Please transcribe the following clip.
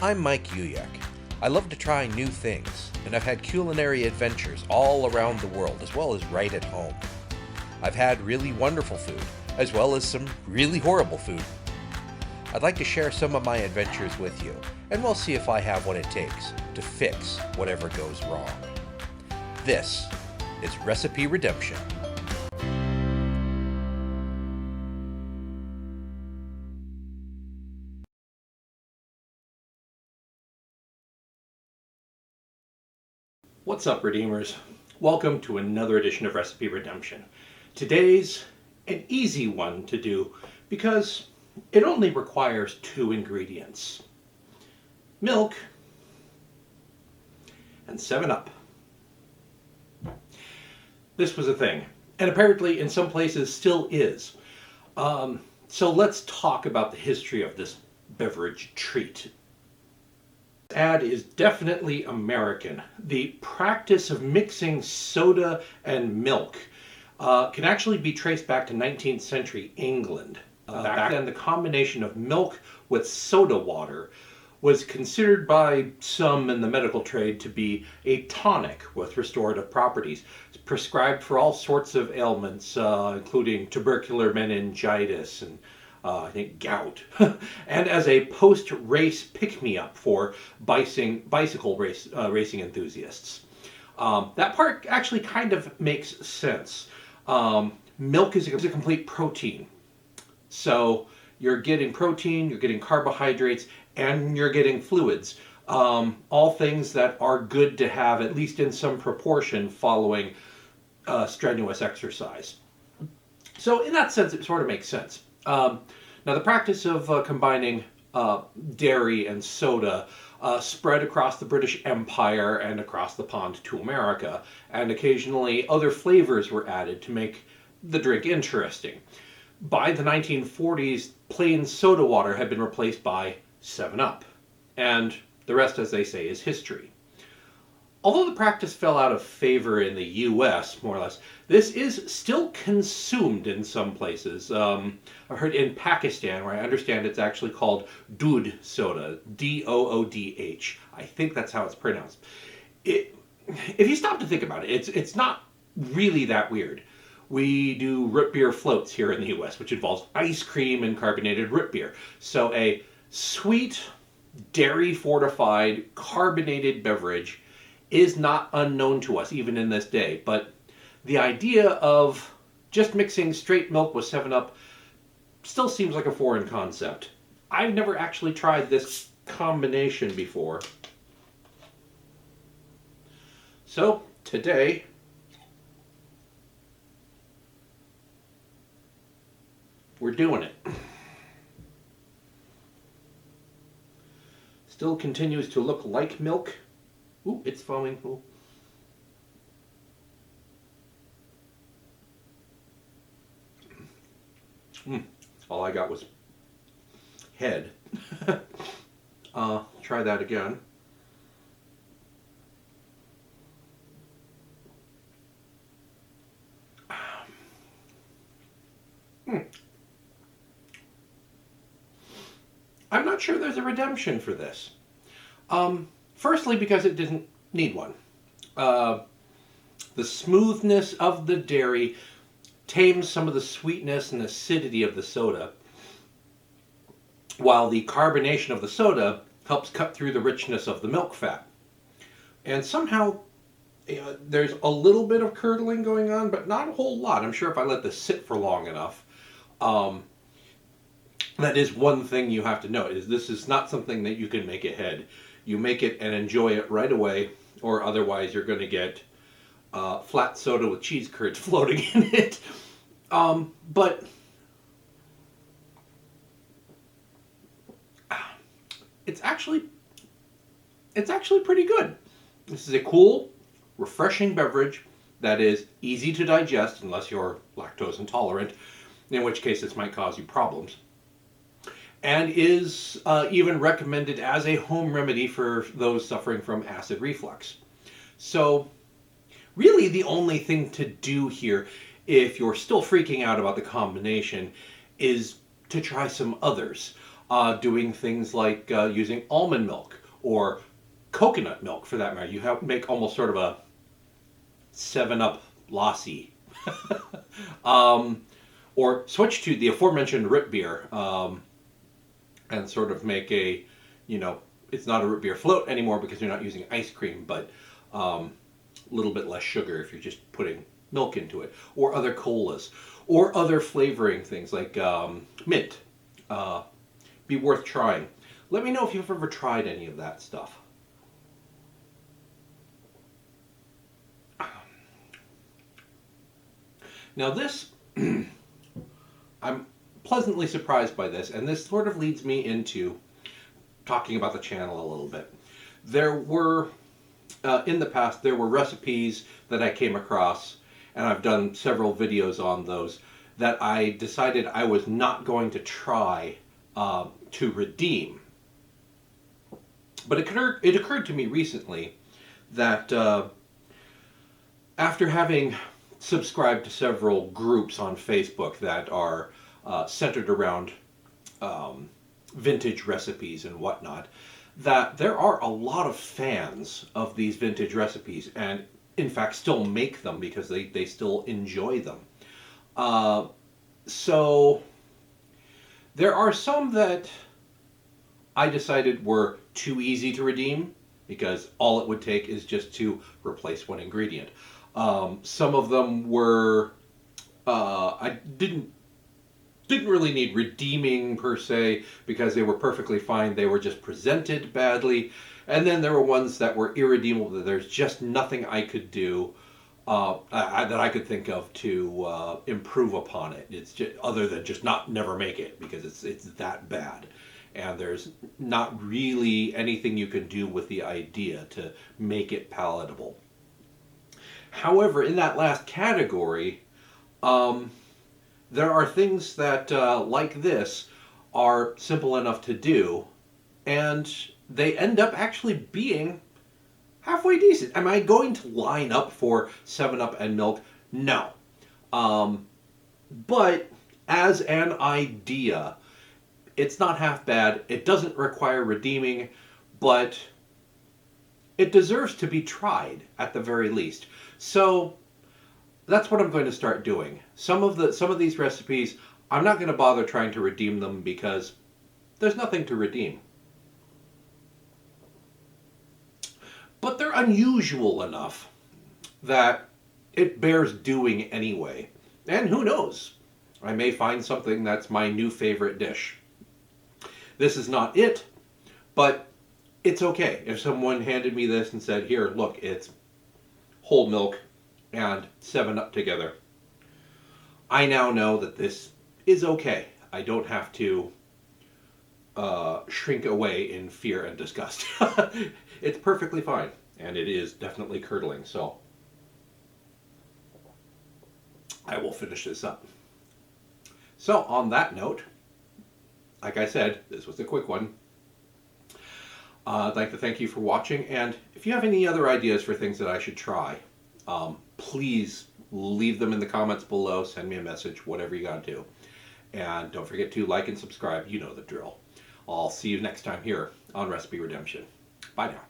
I'm Mike Uyak. I love to try new things, and I've had culinary adventures all around the world as well as right at home. I've had really wonderful food, as well as some really horrible food. I'd like to share some of my adventures with you, and we'll see if I have what it takes to fix whatever goes wrong. This is Recipe Redemption. What's up, Redeemers? Welcome to another edition of Recipe Redemption. Today's an easy one to do because it only requires 2 ingredients: milk and 7-Up. This was a thing, and apparently in some places still is. So let's talk about the history of this beverage treat. Ad is definitely American. The practice of mixing soda and milk can actually be traced back to 19th century England. Back then, the combination of milk with soda water was considered by some in the medical trade to be a tonic with restorative properties. It's prescribed for all sorts of ailments, including tubercular meningitis and I think gout, and as a post-race pick-me-up for bicycle racing enthusiasts. That part actually kind of makes sense. Milk is a complete protein, so you're getting protein, you're getting carbohydrates, and you're getting fluids. All things that are good to have, at least in some proportion, following strenuous exercise. So in that sense, it sort of makes sense. Now, the practice of combining dairy and soda spread across the British Empire and across the pond to America, and occasionally other flavors were added to make the drink interesting. By the 1940s, plain soda water had been replaced by 7-Up, and the rest, as they say, is history. Although the practice fell out of favor in the US, more or less, this is still consumed in some places. I've heard in Pakistan, where I understand it's actually called Doodh soda, Doodh. I think that's how it's pronounced. If you stop to think about it, it's not really that weird. We do root beer floats here in the US, which involves ice cream and carbonated root beer. So a sweet, dairy-fortified, carbonated beverage is not unknown to us even in this day, but the idea of just mixing straight milk with 7-Up still seems like a foreign concept. I've never actually tried this combination before. So today we're doing it. Still continues to look like milk. Ooh, it's foaming. Ooh. All I got was head. Try that again. I'm not sure there's a redemption for this. Firstly, because it didn't need one. The smoothness of the dairy tames some of the sweetness and acidity of the soda, while the carbonation of the soda helps cut through the richness of the milk fat. And somehow, there's a little bit of curdling going on, but not a whole lot. I'm sure if I let this sit for long enough, that is one thing you have to know, is this is not something that you can make ahead. You make it and enjoy it right away, or otherwise you're going to get flat soda with cheese curds floating in it. But it's actually pretty good. This is a cool, refreshing beverage that is easy to digest unless you're lactose intolerant, in which case this might cause you problems, and is even recommended as a home remedy for those suffering from acid reflux. So really the only thing to do here, if you're still freaking out about the combination, is to try some others. doing things like using almond milk or coconut milk for that matter. You have make almost sort of a 7-Up lassi. Or switch to the aforementioned root beer and sort of make a, it's not a root beer float anymore because you're not using ice cream, but a little bit less sugar if you're just putting milk into it, or other colas, or other flavoring things like mint. Be worth trying. Let me know if you've ever tried any of that stuff. Now this, I'm pleasantly surprised by this, and this sort of leads me into talking about the channel a little bit. There were, in the past, there were recipes that I came across, and I've done several videos on those, that I decided I was not going to try to redeem. But it occurred to me recently that after having subscribed to several groups on Facebook that are centered around vintage recipes and whatnot, that there are a lot of fans of these vintage recipes and in fact still make them because they still enjoy them. So there are some that I decided were too easy to redeem because all it would take is just to replace one ingredient. Some of them were I didn't really need redeeming per se because they were perfectly fine. They were just presented badly. And then there were ones that were irredeemable, that there's just nothing I could do that I could think of to improve upon it. It's just, other than just never make it because it's that bad. And there's not really anything you can do with the idea to make it palatable. However, in that last category, there are things that, like this, are simple enough to do, and they end up actually being halfway decent. Am I going to line up for 7-Up and milk? No. But as an idea, it's not half bad. It doesn't require redeeming, but it deserves to be tried at the very least. So that's what I'm going to start doing. Some of these recipes, I'm not going to bother trying to redeem them because there's nothing to redeem. But they're unusual enough that it bears doing anyway. And who knows? I may find something that's my new favorite dish. This is not it, but it's okay. If someone handed me this and said, here, look, it's whole milk and 7-Up together, I now know that this is okay. I don't have to shrink away in fear and disgust. It's perfectly fine, and it is definitely curdling, so I will finish this up. So on that note, like I said, this was a quick one. I'd like to thank you for watching, and if you have any other ideas for things that I should try, please leave them in the comments below, send me a message, whatever you gotta do. And don't forget to like and subscribe, you know the drill. I'll see you next time here on Recipe Redemption. Bye now.